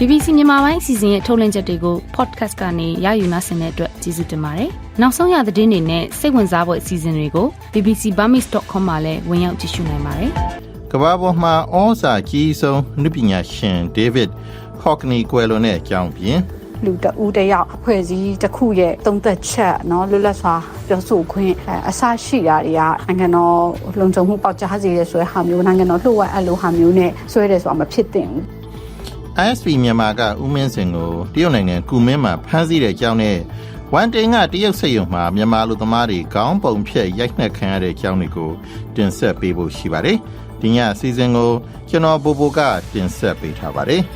BBC မြန်မာပိုင်းအစီအစဉ်ရဲ့ထုတ်လွှင့်ချက်တွေကို podcast ကနေရယူနိုင်တဲ့အတွက်ကျေးဇူးတင်ပါတယ်။နောက်ဆုံးရသတင်းတွေနဲ့စိတ်ဝင်စားဖို့အစီအစဉ်တွေကို bbcburmese.com မှာလည်းဝင်ရောက်ကြည့်ရှုနိုင်ပါတယ်။ကမ္ဘာပေါ်မှာဩဇာကြီးဆုံးနည်းပညာရှင် David Hockney ကွယ်လွန်တဲ့အကြောင်းပြင်လူတဦးတယောက်အဖွဲ့အစည်းတစ်ခုရဲ့သုံးသက်ချက်เนาะလွတ်လပ်စွာပြောဆိုခွင့်အစရှိတာတွေကနိုင်ငံတော်လုံခြုံမှုပေါက်ကြားစေရဆိုတဲ့ဟာမျိုးနိုင်ငံတော်လှုပ်ဝက်အပ်လို့ဟာမျိုးနဲ့ဆွဲတယ်ဆိုတာမဖြစ်သင့်ဘူး ISP မြန်မာကဦးမင်းစင်ကိုတရုတ်နိုင်ငံကူမင်းမှာဖမ်းဆီးတဲ့အကြောင်းနဲ့ဝန်တင်ကတရုတ်စစ်ရုံမှာမြန်မာလူသမားတွေခေါင်းပုံဖြတ်ရိုက်နှက်ခံရတဲ့အကြောင်းတွေကိုတင်ဆက်ပေးဖို့ရှိပါတယ်။ဒီညအစီအစဉ်ကိုကျွန်တော်ဘိုကတင်ဆက်ပေးထားပါတယ်။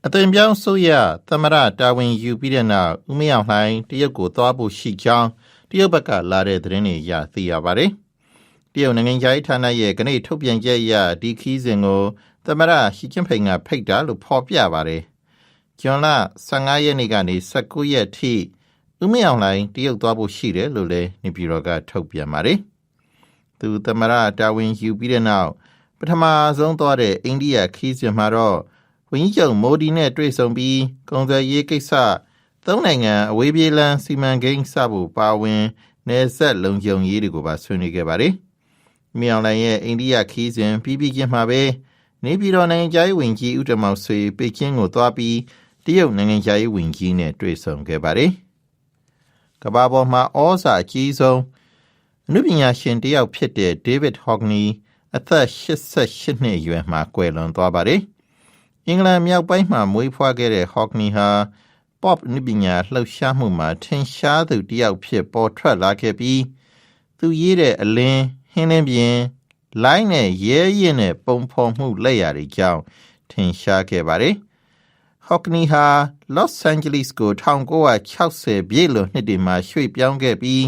အသွင်ပြောင်းဆိုရသမရတာဝန်ယူပြီးတဲ့နောက်ဦးမင်းအောင်လှိုင်တရုတ်ကိုသွားဖို့ရှိကြောင်းတရုတ်ဘက်ကလာတဲ့သတင်းတွေရသိရပါတယ်။တရုတ်နိုင်ငံရေးဌာနရဲ့ကနေ့ထုတ်ပြန်ချက်အရဒီခီးစဉ်ကိုသမရရှီကျင်းဖိန်ကဖိတ်တာလို့ဖော်ပြပါတယ်။ဂျွန်လ15ရက်နေ့ကနေ19ရက်ထိဦးမင်းအောင်လှိုင်တရုတ်သွားဖို့ရှိတယ်လို့လည်းနေပြည်တော်ကထုတ်ပြန်ပါတယ်။သူသမရတာဝန်ယူပြီးတဲ့နောက်ပထမဆုံးသွားတဲ့အိန္ဒိယခီးစဉ်မှာတော့ဝန်ကြီးချုပ်မိုဒီနဲ့တွေ့ဆုံပြီးကုန်သွယ်ရေးကိစ္စသုံးနိုင်ငံအဝေးပြေးလမ်းစီမံကိန်းစဖို့ပါဝင်နယ်စပ်လုံခြုံရေးတွေကိုပါဆွေးနွေးခဲ့ပါတယ်။မြောင်လိုင်ရဲ့အိန္ဒိယခီးစဉ်ပြီးပြီးချင်းမှာပဲနေပြည်တော်နိုင်ငံခြားရေးဝန်ကြီးဦးတင်မောင်ဆွေပေကျင်းကိုသွားပြီးတရုတ်နိုင်ငံခြားရေးဝန်ကြီးနဲ့တွေ့ဆုံခဲ့ပါတယ်။ကမ္ဘာပေါ်မှာဩဇာအကြီးဆုံးအနုပညာရှင်တယောက်ဖြစ်တဲ့ David Hockney အသက်88နှစ်အရွယ်မှာကွယ်လွန်သွားပါတယ်။အင်္ဂလန်မြောက်ပိုင်းမှာမွေးဖွားခဲ့တဲ့ Hockney ဟာ Pop နည်းပညာလှုပ်ရှားမှုမှာထင်ရှားသူတယောက်ဖြစ်ပေါ်ထွက်လာခဲ့ပြီးသူရေးတဲ့အလင်းဟင်းလင်းပြင်လိုင်းနဲ့ရဲရင်နဲ့ပုံဖော်မှုလက်ရာတွေကြောင့်ထင်ရှားခဲ့ပါတယ်။ Hockney ဟာ Los Angeles ကို1960ပြည့်လွန်နှစ်တွေမှာရွှေ့ပြောင်းခဲ့ပြီး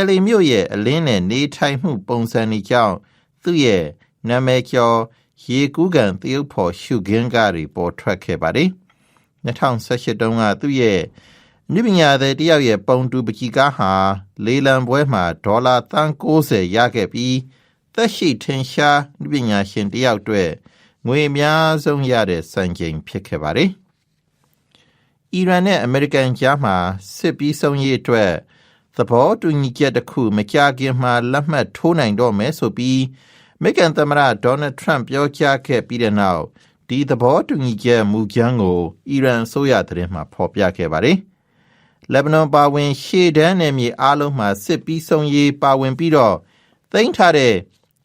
LA မြို့ရဲ့အလင်းနဲ့နေထိုင်မှုပုံစံတွေကြောင့်သူ့ရဲ့နာမည်ကျော်ရေကူးကန်သရုပ်ဖော်ရှုခင်းကားတွေပေါ်ထွက်ခဲ့ပါတယ်။2018တုန်းကသူ့ရဲ့နည်းပညာသည်တယောက်ရဲ့ပုံတူပကြီးကားဟာလေလံပွဲမှာဒေါ်လာသန်း90ရခဲ့ပြီးသက်ရှိထင်ရှားနည်းပညာရှင်တယောက်အတွက်ငွေအများဆုံးရတဲ့စံချိန်ဖြစ်ခဲ့ပါတယ်။အီရန်နဲ့အမေရိကန်ကြားမှာစစ်ပြီးဆုံးရေးအတွက်သဘောတူညီချက်တစ်ခုမကြာခင်မှာလက်မှတ်ထိုးနိုင်တော့မယ်ဆိုပြီးအမေရိကန်သမ္မတဒေါ်နယ်ထရန့်ပြောကြားခဲ့ပြီးတဲ့နောက်ဒီသဘောတူညီချက်မူကြမ်းကိုအီရန်အစိုးရသတင်းမှာဖော်ပြခဲ့ပါတယ်။လက်ဘနွန်ပါဝင်ရှေ့တန်းနယ်မြေအားလုံးမှာစစ်ပြီးဆုံးရေးပါဝင်ပြီးတော့သိမ်းထားတဲ့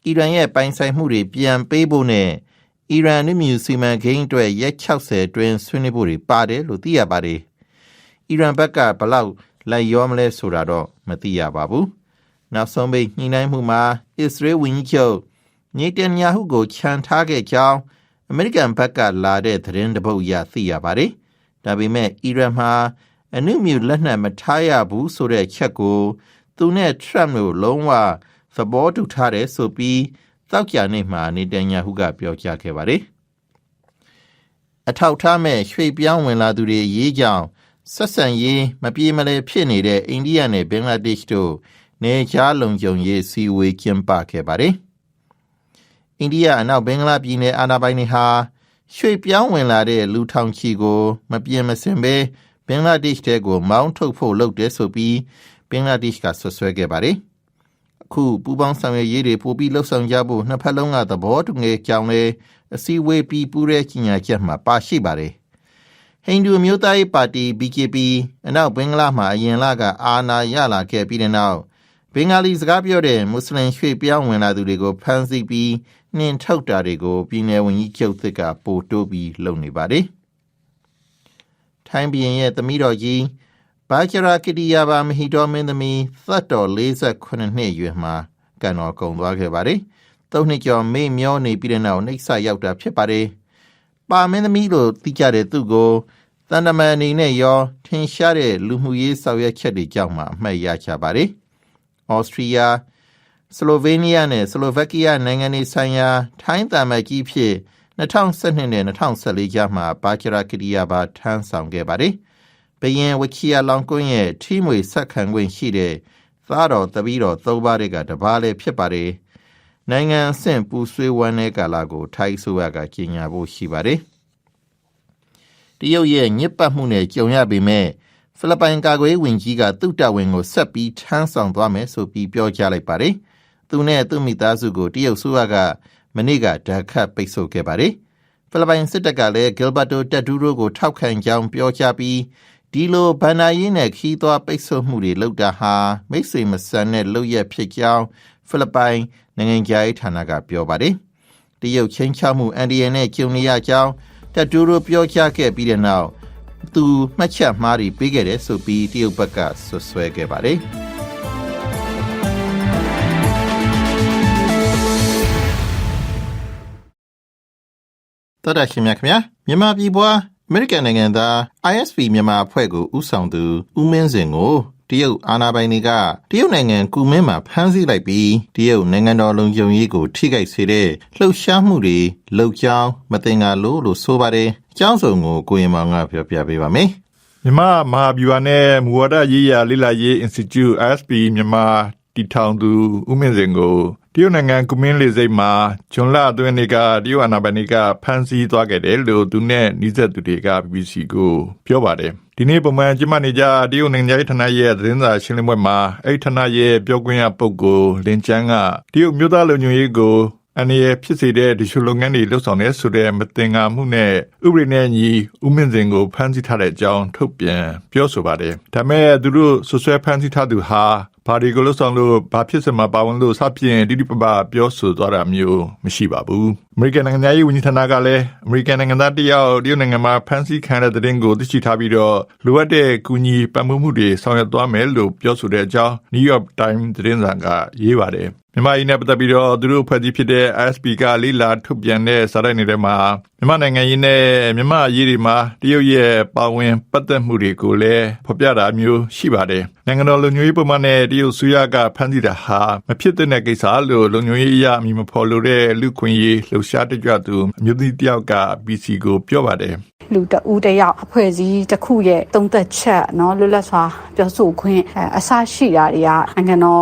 အီရန်ရဲ့ပိုင်ဆိုင်မှုတွေပြန်ပေးဖို့နဲ့အီရန်နည်းမြူစီမံကိန်းအတွက်ရက်60အတွင်းဆွေးနွေးဖို့တွေပါတယ်လို့သိရပါတယ်။အီရန်ဘက်ကဘလောက်လိုက်ရောမလဲဆိုတာတော့မသိရပါဘူး။နောက်ဆုံးပိတ်ညှိနှိုင်းမှုမှာအစ္စရေးဝန်ကြီးချုပ်နေတန်ယာဟုကိုခြံထားခဲ့ကြောင်းအမေရိကန်ဘက်ကလာတဲ့သတင်းတစ်ပုဒ်အရသိရပါတယ်။ဒါပေမဲ့အီရန်မှာအနုမြူလက်နက်မထားရဘူးဆိုတဲ့ချက်ကိုသူနဲ့ထရမ့်တို့လုံးဝသဘောတူထားတယ်ဆိုပြီးသောကြာနေ့မှာနေတန်ယာဟုကပြောကြားခဲ့ပါတယ်။အထောက်ထားမဲ့ရွှေ့ပြောင်းဝင်လာသူတွေရေးကြောင်းဆက်ဆံရေးမပြေမလည်ဖြစ်နေတဲ့အိန္ဒိယနဲ့ဘင်္ဂလားဒေ့ရှ်တို့နေချားလုံခြုံရေးစီဝေးကျင်းပခဲ့ပါတယ်။အိန္ဒိယအနောက်ဘင်္ဂလားပြည်နယ်အာဏာပိုင်တွေဟာရွှေ့ပြောင်းဝင်လာတဲ့လူထောင်ချီကိုမပြင်းမစင်ပဲဘင်္ဂလားဒေ့ရှ်တဲကိုမောင်းထုတ်ဖို့လုပ်တယ်ဆိုပြီးဘင်္ဂလားဒေ့ရှ်ကဆွဆွဲခဲ့ပါတယ်။အခုပူပေါင်းဆောင်ရွက်ရေးတွေပိုပြီးလှုပ်ဆောင်ကြဖို့နှစ်ဖက်လုံးကသဘောတူခဲ့ကြောင်းလည်းအစည်းအဝေးပြီးပူးတဲ့ကြီးညာချက်မှာပါရှိပါတယ်။ဟိန္ဒူမျိုးသားရေးပါတီ BJP အနောက်ဘင်္ဂလားမှာအရင်လကအာဏာရလာခဲ့ပြီးတဲ့နောက်ဘင်္ဂလီစကားပြောတဲ့မွတ်စလင်ရွှေ့ပြောင်းဝင်လာသူတွေကိုဖမ်းဆီးပြီးနှင်ထုတ်တာတွေကိုပြည်내ဝန်ကြီးချုပ်သစ်ကပို့တိုးပြီးလုပ်နေပါတယ်။ထိုင်းပြည်ရဲ့သမီးတော်ကြီးဘာချရာကတိယာဘာမဟီတော်မင်းသမီးသက်တော်48နှစ်အရွယ်မှာကံတော်ကုန်သွားခဲ့ပါတယ်။၃နှစ်ကျော်မေ့မျောနေပြီးတဲ့နောက်နှိပ်စက်ရောက်တာဖြစ်ပါတယ်။ပါမင်းသမီးလို့သိကြတဲ့သူကိုတန်တမန်အနေနဲ့ရောထင်ရှားတဲ့လူမှုရေးဆောင်ရွက်ချက်တွေကြောင့်မှအမှတ်ရချပါတယ်။ဩစတြီးယားဆလိုဗေးနီးယားနဲ့ဆလိုဗက်ကီးယားနိုင်ငံတွေဆိုင်ရာထိုင်းသံအမတ်ကြီးဖြစ်2012နဲ့2014ကြားမှာဘာချရာကတိယာဘာထမ်းဆောင်ခဲ့ပါတယ်။ဘယင်ဝချီယာလောင်ကွန်းရဲ့ထိမွေဆက်ခံခွင့်ရှိတဲ့သ သားတော်တပည့်တော်3ပါးတွေကတပါးလည်းဖြစ်ပါတယ်နိုင်ငံအဆင့်ပူဆွေးဝမ်းတဲ့ကာလကိုထိုင်းဆိုရကကြီးညာဖို့ရှိပါတယ်တရုတ်ရဲ့ညစ်ပတ်မှုနဲ့ကြုံရပေမဲ့ဖိလစ်ပိုင်ကာကွယ်ဝင်ကြီးကသူ့တပ်ဝင်ကိုဆက်ပြီးထမ်းဆောင်သွားမယ်ဆိုပြီးပြောကြားလိုက်ပါတယ်သူနဲ့သူ့မိသားစုကိုတရုတ်ဆိုရကမနေ့ကဓာတ်ခတ်ပိတ်ဆို့ခဲ့ပါတယ်ဖိလစ်ပိုင်စစ်တပ်ကလည်းဂီလ်ဘတ်တိုတက်ဒူရိုကိုထောက်ခံကြောင်းပြောကြားပြီးဒီလိုဗန်နာယင်းနဲ့ခီးသွွားပိတ်ဆို့မှုတွေလုပ်တာဟာမိတ်ဆွေမဆန်တဲ့လုပ်ရက်ဖြစ်ကြောင်းဖိလစ်ပိုင်နိုင်ငံရေးဌာနကပြောပါတယ်တရုတ်ချင်းချောက်မှုအန်ဒီယန်နဲ့ကျုံနေရကြောင်းတက်ဒူရိုပြောကြားခဲ့ပြီးတဲ့နောက်သူမှတ်ချက်မှားပြီးပေးခဲ့တယ်ဆိုပြီးတရုတ်ဘက်ကဆွဆွဲခဲ့ပါတယ်တော်ရရှိမြခင်ဗျာမြန်မာပြည်ပွားအမေရိကန်နိုင်ငံသား ISP မြန်မာအဖွဲ့ကိုဦးဆောင်သူဦးမင်းစင်ကိုတရုတ်အာဏာပိုင်တွေကတရုတ်နိုင်ငံကူမင်းမှာဖမ်းဆီးလိုက်ပြီးတရုတ်နိုင်ငံတော်လုံခြုံရေးကိုထိခိုက်စေတဲ့လှုပ်ရှားမှုတွေလုပ်ကြောင်းမတင်ကားလို့ဆိုပါတယ်အကြောင်းစုံကိုကိုရင်မောင်ကပြောပြပေးပါမယ်မြန်မာမဟာဗျူဟာနဲ့မူဝါဒရေးရာလေ့လာရေး Institute ISP မြန်မာတည်ထောင်သူဦးမင်းစင်ကိုတရုတ်နိုင်ငံကူမင်းလေဆိပ်မှာဂျွန်လအတွင်းကတရုတ်အာဏာပိုင်တွေကဖမ်းဆီးသွားခဲ့တယ်လို့သူနဲ့နှိစက်သူတွေက BBC ကိုပြောပါတယ်ဒီနေ့ပုံမှန်ကျင်းပနေကြတရုတ်နိုင်ငံရေးဌာနရဲ့သတင်းစာရှင်းလင်းပွဲမှာအဲ့ဌာနရဲ့ပြောခွင့်ရပုဂ္ဂိုလ်လင်ကျန်းကတရုတ်မျိုးသားလူမျိုးရေးကိုအနေနဲ့ဖြစ်စေတဲ့ဒီလိုလုပ်ငန်းတွေလှုပ်ဆောင်နေဆိုတဲ့မတင်ကားမှုနဲ့ဥပဒေနဲ့ညီဦးမင်းစင်ကိုဖမ်းဆီးထားတဲ့အကြောင်းထုတ်ပြန်ပြောဆိုပါတယ်ဒါမဲ့သူတို့ဆွဆွဲဖမ်းဆီးထားသူဟာဘာဒီကိုလှုပ်ဆောင်လို့ဘာဖြစ်စမှာပါဝင်လို့စဖြင့်တိတိပပပြောဆိုသွားတာမျိုးမရှိပါဘူးအမေရိကန်နိုင်ငံရေးဝန်ကြီးဌာနကလည်းအမေရိကန်နိုင်ငံသားတယောက်တရုတ်နိုင်ငံမှာဖမ်းဆီးခံတဲ့တဲ့တင်ကိုသိရှိထားပြီးတော့လိုအပ်တဲ့ကူညီပံ့ပိုးမှုတွေဆောင်ရွက်သွားမယ်လို့ပြောဆိုတဲ့အကြောင်း New York Times သတင်းစာကရေးပါတယ်မြန်မာရေးနဲ့ပတ်သက်ပြီးတော့သူတို့ဖွဲ့စည်းဖြစ်တဲ့ ISP ကလေးလာထုတ်ပြန်တဲ့စာရိုက်နေတဲ့မှာမြန်မာနိုင်ငံရေးနဲ့မြန်မာရေးတွေမှာတရုတ်ရဲ့ပါဝင်ပတ်သက်မှုတွေကိုလည်းဖော်ပြတာမျိုးရှိပါတယ်နိုင်ငံတော်လူမျိုးရေးပုံမှန်နဲ့တရုတ်ဆွေးရကဖမ်းဆီးတာဟာမဖြစ်တဲ့ကိစ္စလို့လူမျိုးရေးအရာအမည်မဖော်လို့တဲ့လူခွင့်ရေးလှုပ်ရှားတကြွသူအမျိုးသမီးတယောက်က BC ကိုပြောပါတယ်လူတဦးတယောက်အဖွဲ့အစည်းတစ်ခုရဲ့သုံးသက်ချက်เนาะလွတ်လပ်စွာပြောဆိုခွင့်အစရှိတာတွေကနိုင်ငံတော်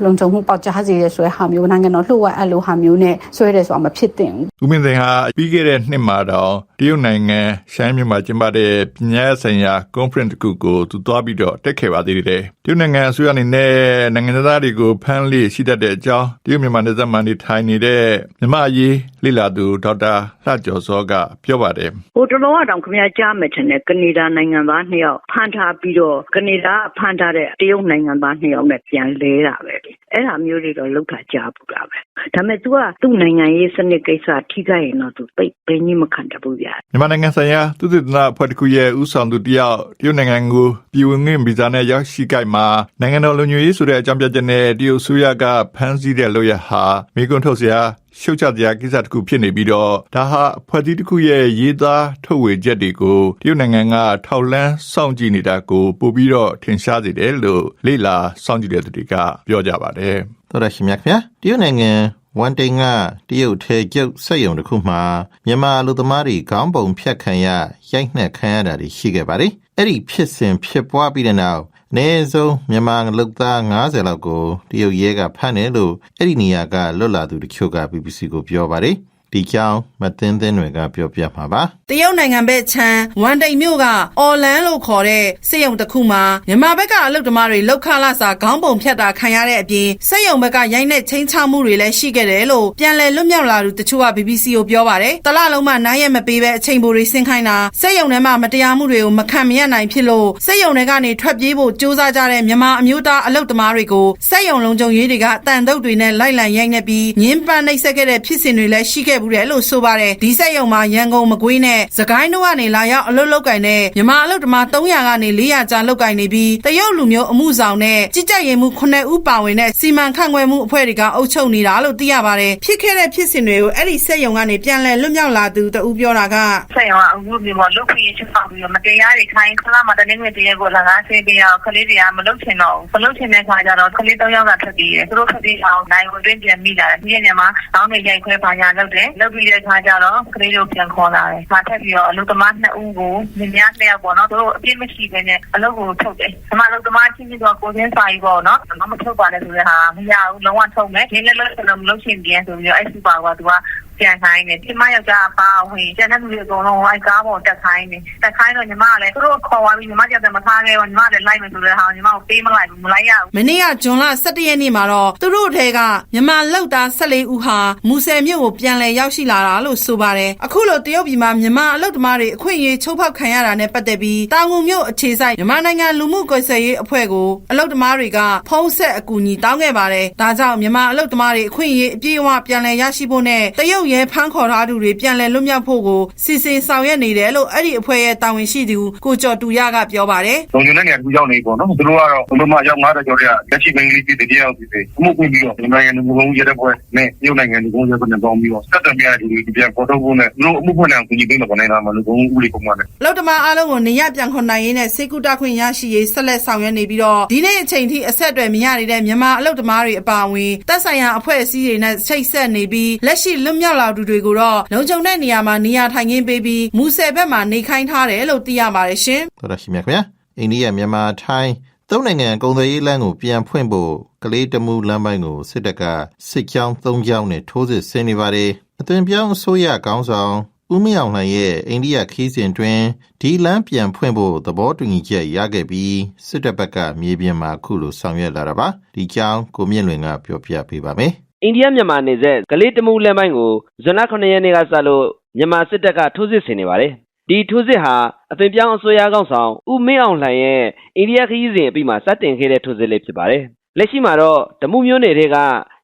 လုံခြုံမှုပေါက်ကြားစေရဆိုတဲ့ဟာမျိုးနိုင်ငံတော်လှုပ်ဝက်အပ်လို့ဟာမျိုးနဲ့ဆွဲတယ်ဆိုတာမဖြစ်သင့်ဘူးဦးမင်းသိန်းဟာပြီးခဲ့တဲ့နှစ်မှာတော့တရုတ်နိုင်ငံရှမ်းပြည်မှာကျင်းပတဲ့ပညာရေးဆိုင်ရာ conference တစ်ခုကိုသူသွားပြီးတော့တက်ခဲ့ပါသေးတယ်တရုတ်နိုင်ငံအစိုးရအနေနဲ့နိုင်ငံသားတွေကိုဖမ်းလေရှိတတ်တဲ့အကြောင်းတရုတ်မြန်မာနယ်စပ်မှာနေထိုင်နေတဲ့မြန်မာရေးလေ့လာသူဒေါက်တာလှကျော်စောကပြောပါတယ်ဟိုတော်တော်ကတော့ခင်ဗျားကြားမယ်ထင်တယ်ကနေဒါနိုင်ငံသား2ယောက်ဖမ်းထားပြီးတော့ကနေဒါဖမ်းထားတဲ့တရုတ်နိုင်ငံသား2ယောက်နဲ့ပြန်လဲတာပဲအဲ့ဒါမျိုးတွေတော့လောက်တာကြားပူတာပဲဒါပေမဲ့ तू ကသူ့နိုင်ငံရေးစနစ်ကိစ္စထိခိုက်ရင်တော့ तू ပိတ်ဘင်းကြီးမခံတဘူးဗျာမြန်မာနိုင်ငံဆိုင်ရာသူသစ်နာဖွဲ့တစ်ခုရဲ့ဦးဆောင်သူတယောက်တရုတ်နိုင်ငံကိုပြည်ဝင်ခွင့်ဗီဇာနဲ့ရောက်ရှိကြမှာနိုင်ငံတော်လူမျိုးရေးဆိုတဲ့အကြောင်းပြချက်နဲ့တရုတ်ဆိုရကဖမ်းဆီးတဲ့လုပ်ရဟာမိကွန်းထုတ်စရာရှုတ်ချတရားကိစ္စတစ်ခုဖြစ်နေပြီးတော့ဒါဟာဖွဲ့စည်းတစ်ခုရဲ့ရေးသားထုတ်ဝေချက်တွေကိုတရုတ်နိုင်ငံကထောက်လှမ်းစောင့်ကြည့်နေတာကိုပို့ပြီးတော့ထင်ရှားစေတယ်လို့လေ့လာစောင့်ကြည့်တဲ့သူတွေကပြောကြပါတယ်တော်ရရှိမြခင်တရုတ်နိုင်ငံဝန်တိန်ကတရုတ်ထဲကျုပ်စက်ရုံတစ်ခုမှာမြန်မာလူသမားတွေခေါင်းပုံဖြတ်ခံရရိုက်နှက်ခံရတာတွေရှိခဲ့ပါတယ်အဲ့ဒီဖြစ်စဉ်ဖြစ်ပွားပြီးတဲ့နောက်အနည်းဆုံးမြန်မာလူသား90လောက်ကိုတရုတ်ရဲကဖမ်းတယ်လို့အဲ့ဒီနေရာကလွတ်လာသူတချို့က BBC ကိုပြောပါတယ်ဒီကြောင့်မသိန်းတွေကပြောပြမှာပါတရုတ်နိုင်ငံဘက်ချမ်းဝန်တိန်မြို့ကအော်လန်လို့ခေါ်တဲ့စစ်ရုံတစ်ခုမှာမြန်မာဘက်ကအလုပ်သမားတွေလောက်ခလာစာခေါင်းပုံဖြတ်တာခံရတဲ့အပြင်စစ်ရုံဘက်ကရိုက်နှက်ချင်းချမှုတွေလည်းရှိခဲ့တယ်လို့ပြန်လည်လွတ်မြောက်လာသူတချို့က BBC ကိုပြောပါတယ်တလလုံးမှနိုင်ရက်မပေးပဲအချိန်ပိုတွေဆင်းခိုင်းတာစစ်ရုံထဲမှာမတရားမှုတွေကိုမခံမရနိုင်ဖြစ်လို့စစ်ရုံတွေကနေထွက်ပြေးဖို့ကြိုးစားကြတဲ့မြန်မာအမျိုးသားအလုပ်သမားတွေကိုစစ်ရုံလုံးချုံရေးတွေကတန်တုပ်တွေနဲ့လိုက်လံရိုက်နှက်ပြီးညှဉ်းပန်းနှိပ်စက်ခဲ့တဲ့ဖြစ်စဉ်တွေလည်းရှိခဲ့ဘူးတယ်လို့ဆိုပါတယ်ဒီစက်ရုံမှာရန်ကုန်မကွေးနဲ့စကိုင်းတို့ကနေလာရောက်အလုပ်လုပ်ကင်တဲ့မြန်မာအလုပ်သမား300ကနေ400ကြာလုပ်ကင်နေပြီးတရုတ်လူမျိုးအမှုဆောင်နဲ့ကြီးကြပ်ရေးမှု9ဦးပါဝင်တဲ့စီမံခန့်ခွဲမှုအဖွဲ့တွေကအုပ်ချုပ်နေတာလို့သိရပါတယ်ဖြစ်ခဲ့တဲ့ဖြစ်စဉ်တွေကိုအဲ့ဒီစက်ရုံကနေပြန်လည်လွတ်မြောက်လာသူတဦးပြောတာကစက်ရုံကအခုမျိုးလုပ်ပြီးချက်ပေါက်ပြီးမတရားတွေခိုင်းခလာမှာတနေ့ငွေတရက်ကိုလာကားဆေးပြီးတော့ကလေးတွေကမလုပ်ချင်တော့ဘူးမလုပ်ချင်တဲ့ခါကျတော့ကလေး3ယောက်ကထွက်ပြေးတယ်သူတို့ထွက်ပြေးအောင်နိုင်ဝင်တွင်းပြန်မိလာတယ်ဒီညမှာကောင်းနေရိုက်ခွဲပါညာလုပ်တယ် တယ်လုပ်ပြီးတဲ့အခါကျတော့ကလေးတို့ပြန်ခေါ်လာတယ်။ထပ်ပြီးတော့အလုပ်သမား2ဦးကိုမြင်များ2ယောက်ပေါ့နော်သူတို့အပြစ်မရှိဘဲနဲ့အလုပ်ကိုထုတ်တယ်။ဒီမှာအလုပ်သမားချင်းချင်းတော့ကိုချင်းစာကြီးပေါ့နော်မထုတ်ပါနဲ့ဆိုတဲ့ဟာမရဘူးလုံးဝထုတ်မယ်။ဒီလည်းလို့မလုပ်ချင်ပြန်ဆိုပြီးတော့အဲ့စူပါကသူကပြန်ခိုင်းတယ်ဒီမယောက်ျားပါဝင်ကျန်တဲ့လူတွေအကုန်လုံးအိုက်ကားပေါ်တက်ခိုင်းတယ်တက်ခိုင်းတော့ညီမကလည်းသူတို့ခေါ်သွားပြီးညီမကြောက်တယ်မထားခဲ့ဘူးညီမလည်းလိုက်မယ်ဆိုတဲ့ဟာညီမကိုပေးမလိုက်ဘူးမလိုက်ရဘူးမနေ့ကဇွန်လ17ရက်နေ့မှာတော့သူတို့ထဲကမြန်မာလောက်သား14ဦးဟာမူဆယ်မြို့ကိုပြန်လည်ရောက်ရှိလာတာလို့ဆိုပါတယ်အခုလိုတရုတ်ပြည်မှာမြန်မာအလုပ်သမားတွေအခွင့်အရေးချိုးဖောက်ခံရတာနဲ့ပတ်သက်ပြီးတာငူမြို့အခြေစိုက်မြန်မာနိုင်ငံလူမှုကွယ်ဆယ်ရေးအဖွဲ့ကိုအလုပ်သမားတွေကဖုံးဆက်အကူအညီတောင်းခဲ့ပါတယ်ဒါကြောင့်မြန်မာအလုပ်သမားတွေအခွင့်အရေးအပြည့်အဝပြန်လည်ရရှိဖို့နဲ့တရုတ်ရဲဖမ်းခေါ်ထားသူတွေပြန်လည်လွတ်မြောက်ဖို့ကိုစီစဉ်ဆောင်ရွက်နေတယ်လို့အဲ့ဒီအဖွဲ့ရဲ့တာဝန်ရှိသူကိုကျော်တူရကပြောပါတယ်။လုံခြုံတဲ့နေရာကူရောက်နေပေါ့နော်။သူတို့ကတော့ဘုံမှာရောက်90ကျော်တဲ့လက်ရှိမင်းကြီးပြည်တယောက်ပြည်အမှုပြင်ပြီးတော့မြန်မာနိုင်ငံလူမှုရေးတဲ့ဘက်နဲ့ရုပ်နိုင်ငံလူမှုရေးဘက်နဲ့ပေါင်းပြီးတော့ဆက်သွယ်ပြရတဲ့ဒီပြန်ပေါ်ထုတ်ဖို့နဲ့သူတို့အမှုဖွင့်တဲ့ကူညီပေးမှာပေါ့နေတာမလို့ဘုံဦးလေးပုံမှန်နဲ့အလုပ်သမားအားလုံးကိုနေရပြန်ခွန်နိုင်ရေးနဲ့စေကူတာခွင့်ရရှိရေးဆက်လက်ဆောင်ရွက်နေပြီးတော့ဒီနေ့အချိန်ထိအဆက်အသွယ်မရတဲ့မြန်မာအလုပ်သမားတွေအပါအဝင်တပ်ဆိုင်ရာအဖွဲ့အစည်းတွေနဲ့ချိတ်ဆက်နေပြီးလက်ရှိလွတ်မြောက်လာသူတွေကိုတော့လုံခြုံတဲ့နေရာမှာနေရာထိုင်ခင်းပေးပြီးမူဆယ်ဘက်မှာနေခိုင်းထားတယ်လို့သိရပါတယ်ရှင်။တော်တော်ရှိမြတ်ခင်ဗျာ။အိန္ဒိယမြန်မာထိုင်းသုံးနိုင်ငံကုန်သွယ်ရေးလမ်းကိုပြန်ဖွင့်ဖို့ကလေးတမူလမ်းပိုင်းကိုစစ်တပ်ကစစ်ကြောင်း3ကြောင်းနဲ့ထိုးစစ်ဆင်နေပါတယ်။အသွင်ပြောင်းအစိုးရခေါင်းဆောင်ဦးမင်းအောင်လှိုင်ရဲ့အိန္ဒိယခီးစဉ်တွင်ဒီလမ်းပြန်ဖွင့်ဖို့သဘောတူညီချက်ရခဲ့ပြီးစစ်တပ်ဘက်ကမြေပြင်မှာခုလိုဆောင်ရွက်လာတာပါ။ဒီကြောင်းကိုမြင့်လွင်ကပြောပြပေးပါမယ်။အိန္ဒိယမြန်မာနယ်စပ်ကလေးတမူလမ်းပိုင်းကိုဇွန်လ9ရက်နေ့ကစလို့မြန်မာစစ်တပ်ကထိုးစစ်ဆင်နေပါတယ်။ဒီထိုးစစ်ဟာအသွင်ပြောင်းအစိုးရကောင်ဆောင်ဦးမင်းအောင်လှိုင်ရဲ့အိန္ဒိယခရီးစဉ်အပြီးမှာစတင်ခဲ့တဲ့ထိုးစစ်လေးဖြစ်ပါတယ်။လက်ရှိမှာတော့တမူမျိုးနယ်တွေက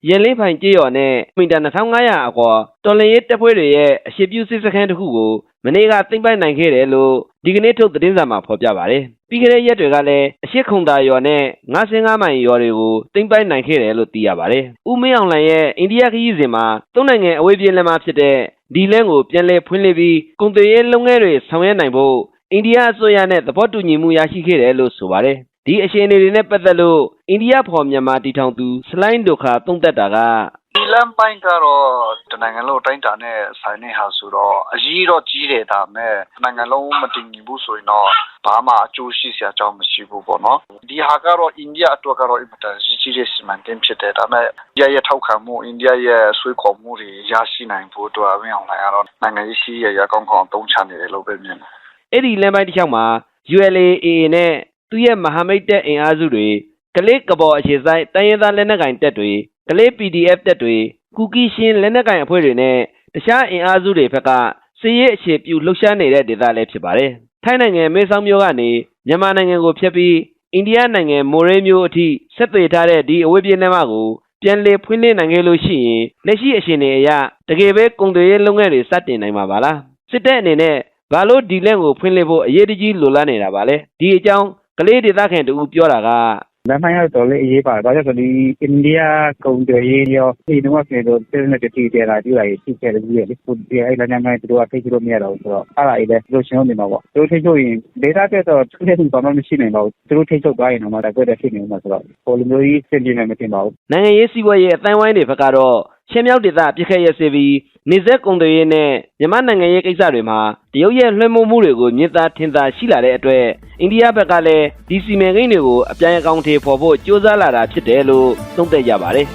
ရဲလင်းဖိုင်ကြေးရွာနဲ့မီတာ2500အကွာတော်လင်ရေးတပ်ဖွဲ့တွေရဲ့အရှိပြုစစ်စခန်းတစ်ခုကိုမနေ့ကသိမ်းပိုက်နိုင်ခဲ့တယ်လို့ဒီကနေ့ထုတ်သတင်းစာမှာဖော်ပြပါတယ်။ပြီးခဲ့တဲ့ရက်တွေကလည်းအရှိခုံတာရွာနဲ့95မိုင်ရွာတွေကိုသိမ်းပိုက်နိုင်ခဲ့တယ်လို့သိရပါတယ်။ဦးမင်းအောင်လှိုင်ရဲ့အိန္ဒိယခရီးစဉ်မှာသုံးနိုင်ငံအဝေးပြေးလမ်းမဖြစ်တဲ့ဒီလမ်းကိုပြန်လည်ဖွင့်လှစ်ပြီးကုန်သွယ်ရေးလုပ်ငန်းတွေဆောင်ရွက်နိုင်ဖို့အိန္ဒိယအစိုးရနဲ့သဘောတူညီမှုရရှိခဲ့တယ်လို့ဆိုပါတယ်။ဒီအခြေအနေတွေနဲ့ပတ်သက်လို့အိန္ဒိယဖော်မြန်မာတည်ထောင်သူစလိုင်းဒိုခါသုံးသက်တာကဒီလမ်းပိုင်းကတော့တနိုင်ငံလုံးတိုင်းတာနဲ့ဆိုင်နေဟာဆိုတော့အရေးတော့ကြီးတယ်ဒါမဲ့နိုင်ငံလုံးမတည်ငြိမ်ဘူးဆိုရင်တော့ဘာမှအကျိုးရှိစရာအကြောင်းမရှိဘူးပေါ့နော်ဒီဟာကတော့အိန္ဒိယအတွက်ကတော့အင်မတန်ကြီးတဲ့စီမံကိန်းဖြစ်တယ်ဒါမဲ့အိန္ဒိယရဲ့ထောက်ခံမှုအိန္ဒိယရဲ့ဆွေးခေါ်မှုတွေရရှိနိုင်ဖို့အတွက်မင်းအောင်လှိုင်ကတော့နိုင်ငံရေးရှိရကောင်းကောင်းအသုံးချနေတယ်လို့ပဲမြင်တယ်အဲ့ဒီလမ်းပိုင်းတစ်လျှောက်မှာ ULA-AA နဲ့သူ့ရဲ့မဟာမိတ်တပ်အင်အားစုတွေကလေးကဘော်အခြေစိုက်တိုင်းရင်းသားလက်နက်ကိုင်တပ်တွေကလေး PDF တပ်တွေကူကီရှင်းလက်နက်ကိုင်အဖွဲ့တွေနဲ့တခြားအင်အားစုတွေဘက်ကစစ်ရေးအခြေပြုလှုပ်ရှားနေတဲ့ဒေသလည်းဖြစ်ပါတယ်။ထိုင်းနိုင်ငံမဲဆောက်မြို့ကနေမြန်မာနိုင်ငံကိုဖျက်ပြီးအိန္ဒိယနိုင်ငံမိုရေးမြို့အထိဆက်သွယ်ထားတဲ့ဒီအဝေးပြေးလမ်းမကိုပြန်လည်ဖွင့်လှစ်နိုင်ခဲ့လို့ရှိရင်လက်ရှိအခြေအနေအရတကယ်ပဲကုန်သွယ်ရေးလုပ်ငန်းတွေစတင်နိုင်မှာပါလား။စစ်တပ်အနေနဲ့ဘာလို့ဒီလမ်းကိုဖွင့်လှစ်ဖို့အရေးတကြီးလိုလားနေတာပါလဲ။ဒီအကြောင်းကလေးဒေသခံတူပြောတာကလမ်းပိုင်းကတော့လေအေးပါတော့ဆိုဒီအိန္ဒိယကုန်သွယ်ရေးရောဒီတော့ဆိုတော့ပြည်နယ်တည်တည်လာကြည့်လိုက်ရှိခဲ့တယ်ကြီးလေဒီအဲ့လမ်းပိုင်းတို့ကထိတ်လို့မရတော့ဆိုတော့အဲ့ဒါအေးလေလို့ရှင်းနေမှာပေါ့တို့ထိတ်လို့ရင်ဒေတာတက်တော့သူတဲ့သူဘာမှမရှိနိုင်ပါဘူးတို့ထိတ်ချုပ်သွားရင်တော့မှတက်တဲ့ဖြစ်နေမှာဆိုတော့ပေါ်လိုမျိုးကြီးစင်ပြနေမတင်ပါဘူးနိုင်ငံရေးစီးပွားရေးအတိုင်းဝိုင်းတွေဘက်ကတော့ရှမ်းမြောက်ဒေသပြစ်ခတ်ရစေပြီးနေဆက်ကုန်သွယ်ရေးနဲ့မြန်မာနိုင်ငံရေးကိစ္စတွေမှာတရုတ်ရဲ့လွှမ်းမိုးမှုတွေကိုမြင့်သာထင်သာရှိလာတဲ့အတွက်အိန္ဒိယဘက်ကလည်းဒီစီမံကိန်းတွေကိုအပြိုင်အကောင်အထည်ဖော်ဖို့ကြိုးစားလာတာဖြစ်တယ်လို့သုံးသပ်ကြပါတယ်